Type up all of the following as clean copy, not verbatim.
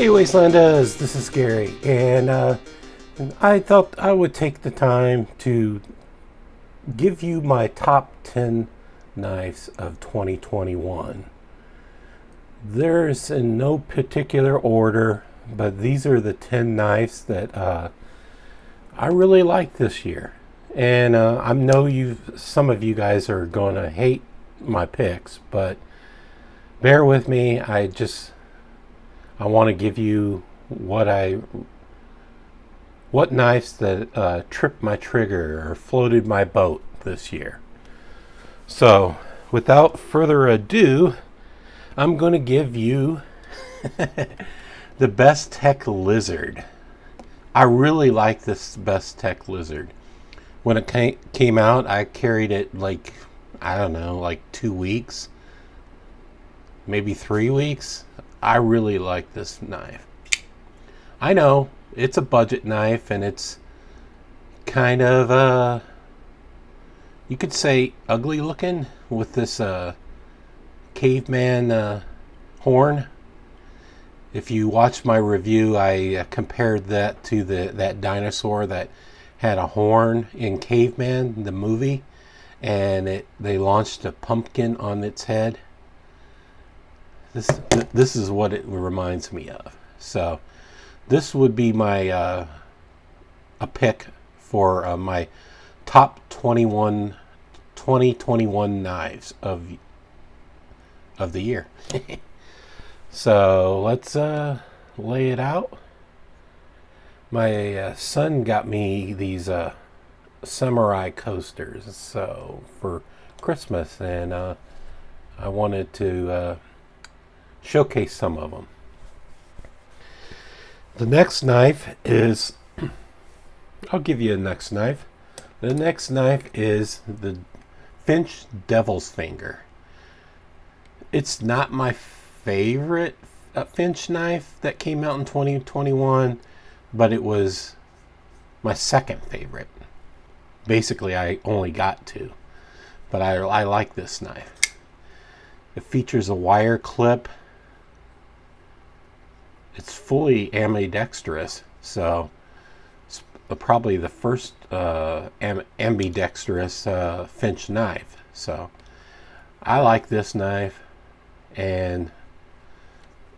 Hey Wastelanders, this is Gary, and I thought I would take the time to give you my top 10 knives of 2021. There's in no particular order, but these are the 10 knives that I really like this year. And I know some of you guys are going to hate my picks, but bear with me. I want to give you what knives that tripped my trigger or floated my boat this year. So, without further ado, I'm going to give you the Best Tech Lizard. I really like this Best Tech Lizard. When it came out, I carried it like 2 weeks, maybe 3 weeks. I really like this knife. I know it's a budget knife and it's kind of you could say ugly looking with this caveman horn. If you watched my review, I compared that to that dinosaur that had a horn in Caveman, the movie, and they launched a pumpkin on its head. This is what it reminds me of. So this would be my a pick for my top 2021 knives of the year. So let's lay it out. My son got me these samurai coasters for Christmas, and I wanted to showcase some of them. The next knife is, I'll give you a next knife. The next knife is the Finch Devil's Finger. It's not my favorite Finch knife that came out in 2021, but it was my second favorite. Basically, I only got two, but I like this knife. It features a wire clip. It's fully ambidextrous, so it's probably the first ambidextrous Finch knife. So I like this knife, and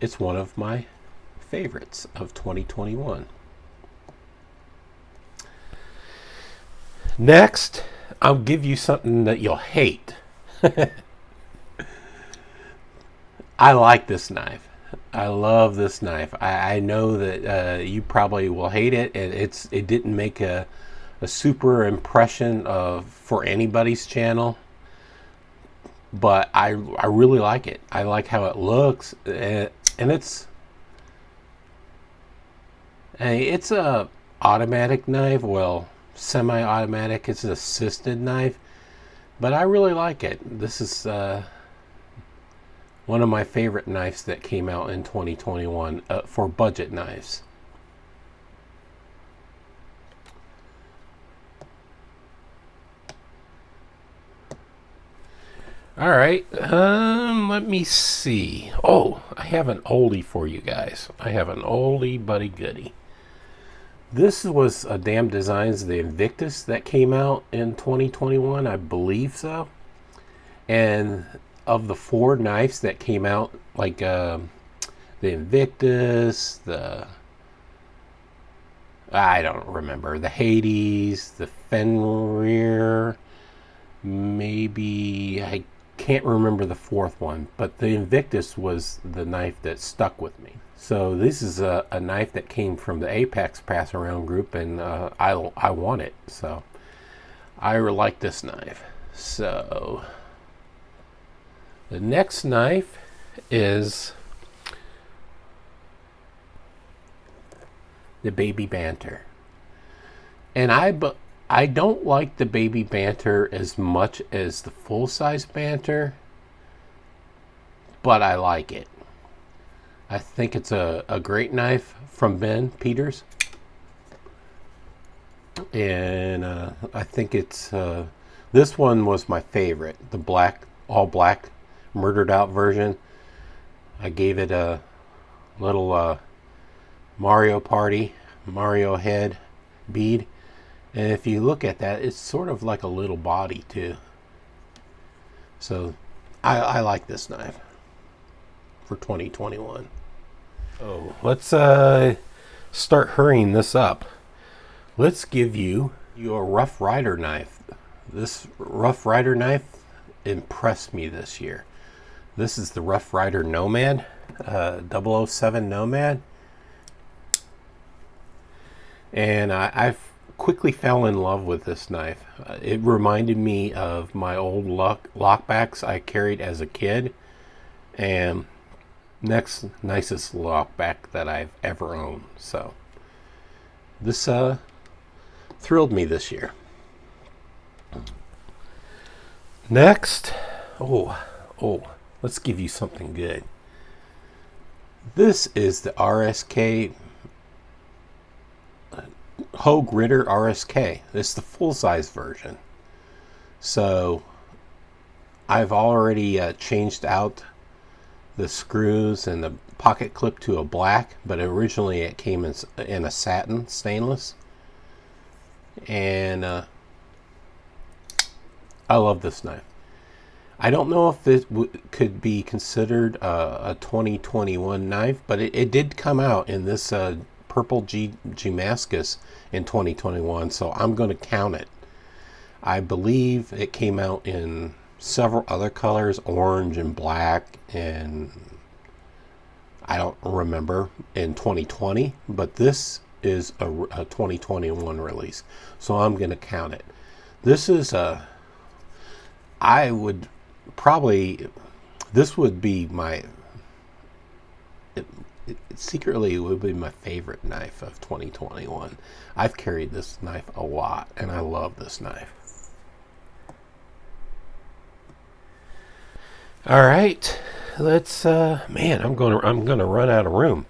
it's one of my favorites of 2021. Next, I'll give you something that you'll hate. I like this knife. I love this knife. I know that you probably will hate it, and it didn't make a super impression for anybody's channel, but I really like it. I like how it looks, and it's a automatic knife. Well, semi-automatic. It's an assisted knife, but I really like it. This is one of my favorite knives that came out in 2021 for budget knives. All right, let me see. Oh, I have an oldie for you guys. I have an oldie buddy goodie. This was a Damn Designs, the Invictus that came out in 2021, I believe so. And of the four knives that came out, like the Invictus, I don't remember, the Hades, the Fenrir, maybe, I can't remember the fourth one, but the Invictus was the knife that stuck with me. So this is a knife that came from the Apex Pass Around group, and I want it, so I like this knife. So the next knife is the Baby Banter. And I don't like the Baby Banter as much as the full-size Banter, but I like it. I think it's a great knife from Ben Peters. And I think it's this one was my favorite, the all black murdered out version. I gave it a little Mario Party, Mario head bead. And if you look at that, it's sort of like a little body too. So I like this knife for 2021. Oh, let's start hurrying this up. Let's give you a Rough Rider knife. This Rough Rider knife impressed me this year. This is the Rough Rider Nomad, 007 Nomad. And I've quickly fell in love with this knife. It reminded me of my old lockbacks I carried as a kid, and next nicest lockback that I've ever owned. So this thrilled me this year. Next, let's give you something good. This is the RSK Hogue Ritter RSK. This is the full-size version. So I've already changed out the screws and the pocket clip to a black, but originally it came in a satin stainless. And I love this knife. I don't know if it could be considered a 2021 knife, but it did come out in this purple Damascus in 2021, so I'm going to count it. I believe it came out in several other colors, orange and black, and I don't remember in 2020, but this is a 2021 release, so I'm going to count it. This is I would probably, this would be my, secretly it would be my favorite knife of 2021. I've carried this knife a lot, and I love this knife. All right, let's man, I'm gonna run out of room.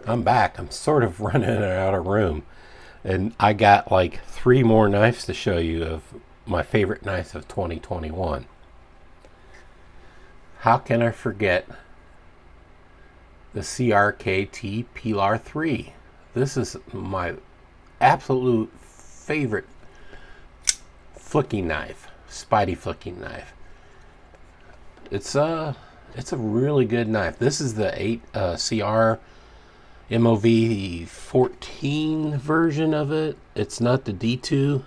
I'm back. I'm sort of running out of room, and I got like 3 more knives to show you of my favorite knives of 2021. How can I forget the CRKT Pilar 3? This is my absolute favorite flicking knife, Spidey flicking knife. It's a really good knife. This is the 8CR MOV 14 version of it. It's not the D2,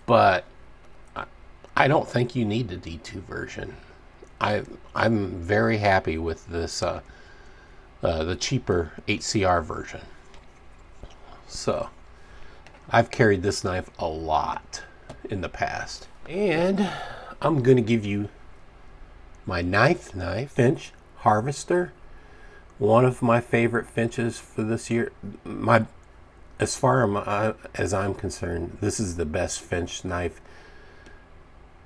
but I don't think you need the D2 version. I'm very happy with this the cheaper 8CR version. So I've carried this knife a lot in the past, and I'm gonna give you my ninth knife, Finch Harvester. One of my favorite Finches for this year. As far as I'm concerned, this is the best Finch knife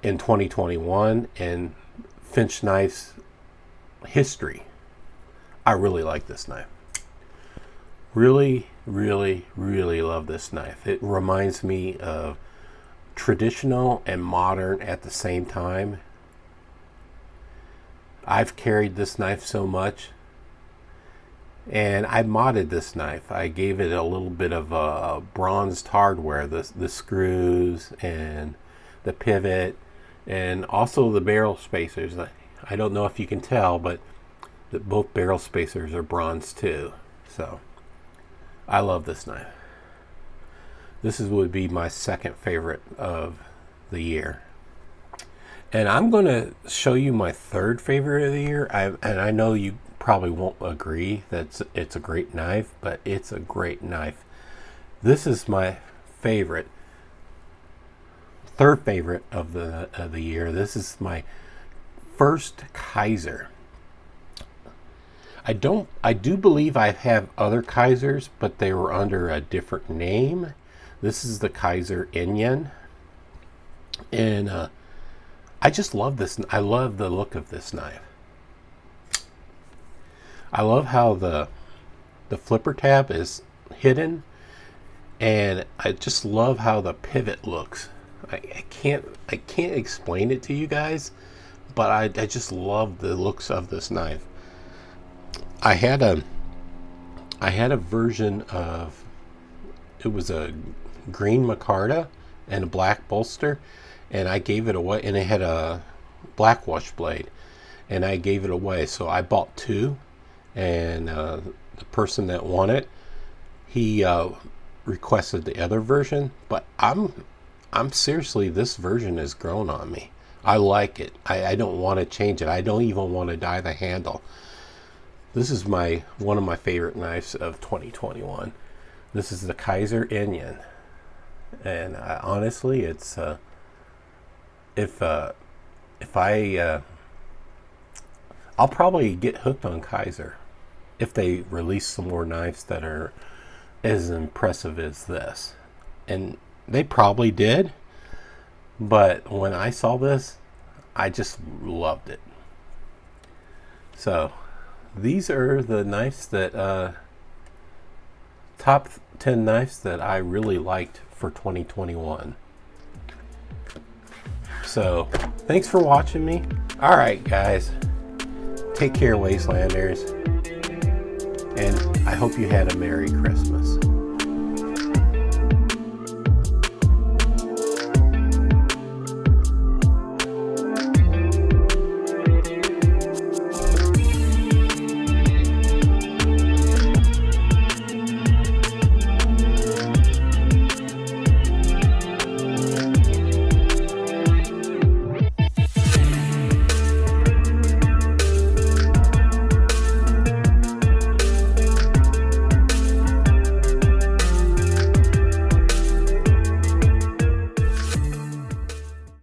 in 2021 and Finch knives history. I really like this knife. Really, really, really love this knife. It reminds me of traditional and modern at the same time. I've carried this knife so much, and I modded this knife. I gave it a little bit of bronzed hardware, the screws and the pivot, and also the barrel spacers. I don't know if you can tell, but both barrel spacers are bronze too. So I love this knife. This would be my second favorite of the year. And I'm going to show you my third favorite of the year. And I know you probably won't agree that it's a great knife, but it's a great knife. This is my favorite, third favorite of the year. This is my first Kaiser. I do believe I have other Kaisers, but they were under a different name. This is the Kaiser Inyen, and I just love this. I love the look of this knife. I love how the flipper tab is hidden, and I just love how the pivot looks. I can't explain it to you guys, but I just love the looks of this knife. I had I had a version of, it was a green micarta and a black bolster, and I gave it away, and it had a black wash blade, and I gave it away. So I bought two, and the person that won it, he requested the other version. But I'm seriously, this version has grown on me. I like it. I don't want to change it. I don't even want to dye the handle. This is one of my favorite knives of 2021. This is the Kaiser Onion, and honestly, it's I'll probably get hooked on Kaiser if they release some more knives that are as impressive as this. And they probably did, but when I saw this, I just loved it. So these are the knives that top 10 knives that I really liked for 2021. So thanks for watching me. All right, guys, take care, Wastelanders, and I hope you had a Merry Christmas.